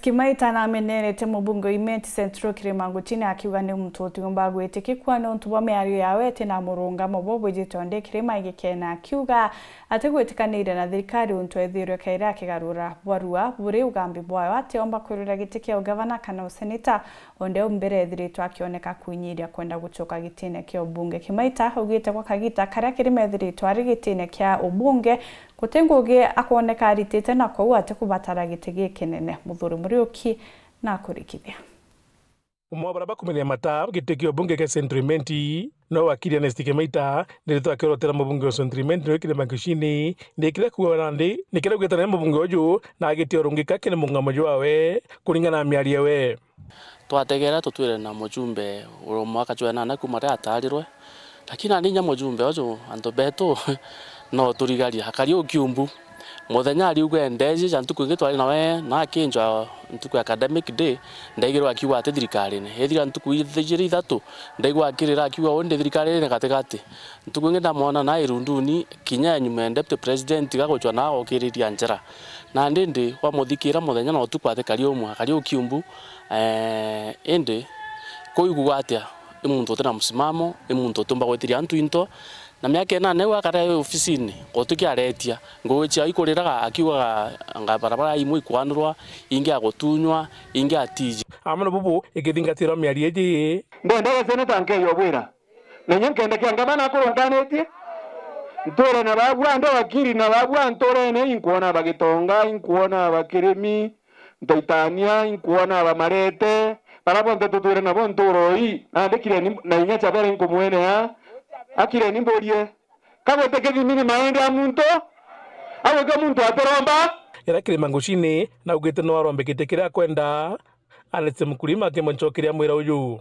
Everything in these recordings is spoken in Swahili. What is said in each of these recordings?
Kimaita na amenerete mubunge imenti Central Kirimango chini akiuga ni mutoti ngomba gwĩtĩkĩkwa no ntuba mĩario yawe tena murungamo bobo jitonde Kirima igikena akiuga ate gwĩtĩkanĩire na thirikari untu ethirwe kaira kigarura bwarua buri ugambi bwayo ate omba kwirura gĩtĩ kĩa gavana kana seneta onde mbere ethiritwe akioneka kunyiria kwenda gucoka gĩtĩne kĩa ubunge. Kimaita ugite kwa kagita karia Kirima ethiritwe ari gĩtĩne kĩa ubunge kutenguge akoneka aritete na kwa ate kubatara gĩtĩ gĩkinene muthuri Muriuki na kurikithia umwabara bakumenya mata gitekio bunge ke Centriment no wakiri Ernest Kimaita ndirito akirotera mubunge wa Centriment no kire bankishini ndikire kuwa ndi nikire gwetana mubunge oju na agitio rungika kine mungamo jwawe kuringana miarie we twategera tutwire na mujumbe uromwaka jwana na kumara atarirwe lakini aninya mujumbe oju anto beto no turigaria hakari okiumbu muthenya ari ugo endeje jantuku ngitwari nawe na kinjwa ntuku academic day ndaigirwa akiwa ate thirikari ne ethira ntuku ithijiri ithatu ndaigwa akirira akiwa onde thirikari ne gategate ntuku ngenda mona na irunduni kinya nyuma deputy president gagochwa na okiriria njera na ndindi kwa muthikira muthenya no tuku ate kari omwe kari okiumbu ende koigwa atia imuntu tena msimamo imuntu tumba gwetiria antu into na miaka na newa kara ofisini gotuki aretia ngowecha ikoreraga akiwa ngabarabara imwe ikwanurwa inge agotunywa inge atiji amana bubu igithingatira miarie ji ndenda seneta nke yobwira nenye nkende kyangabana akurunganetie ntore na babwa ndo wakiri na babwa ntore ne inkuona bagitonga inkuona bakirimi ntoitania inkuona bamarete parabonte tutwire na bontoroi na ndikire na inya chabere inkumwene ha akire nimborie kagote kethimini maende ya muntu awoga muntu ateromba era Kirimango chini na ugite no arombe gitekira kwenda aletse mukulima kemonchokiria mwira uyu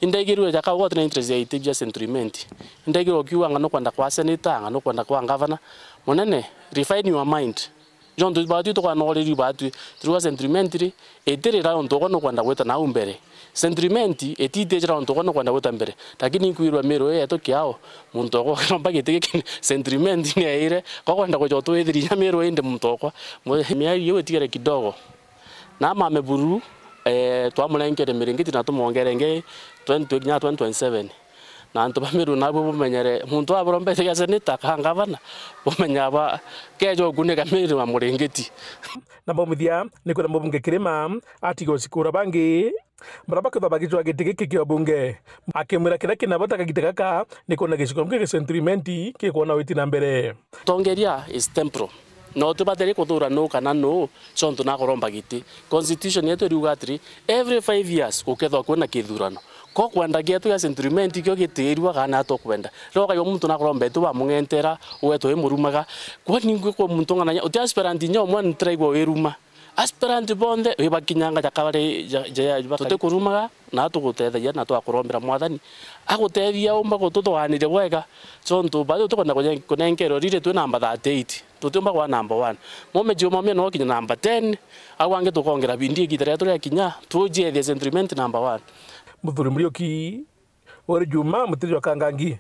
indaigirwe jaka wote na interest ya itibia Centriment indaigirwe kiwa ngano kwenda kwa senator ngano kwenda kwa governor monene refine your mind John tu batu to kwa nori batu tuwa Centriment ri eterera onto no kwenda gweta na umbere Centriment etitejera onto no kwenda gweta mbere lakini nkuirwa mero yeto kiao muntu ko kamba giteke Centriment ni aire ko kwenda ko joto ethiri mero ende muntu ko miari yewe tigere kidogo na mame buru twamulengere miringiti na tumongerenge 2027 na nto bamiru nabo bumenyere muntu abrombe tega seneta kangavana bumenya ba kejo gunega miru wa muringiti na bomithia nikora mubunge Kirima atigo sikura bangi barabaka babagijwa gitike kyo bunge akemura kira kinabota kagitaka nikona gishiko ke Centriment kikuona witi na mbere tongeria is temporal no tubatere kuthura no kana no chonto na koromba giti constitution yetu riugatri every 5 years ukethwa kuona kithurano ko kwenda getu ya Centriment kyo gitirwa kana to kwenda roka yo muntu na koromba tu bamungentera uweto emurumaga kwa ningwe ko muntu ngana uti aspirant nyo mwan tribe weruma aspirant bonde webakinyanga jakabare jaya tote kurumaga na tugutethagia na twakorombera mwathani agutethia umba gututwanire wega chonto bado tukona kunenkero rire tu number 38 tutumba kwa number 1 momejo momia no kinya number 10 awange tukongera bindi gitare turi kinya tuje the Centriment number 1 muthuri Muriuki ori Juma mutiri wa Kangangi.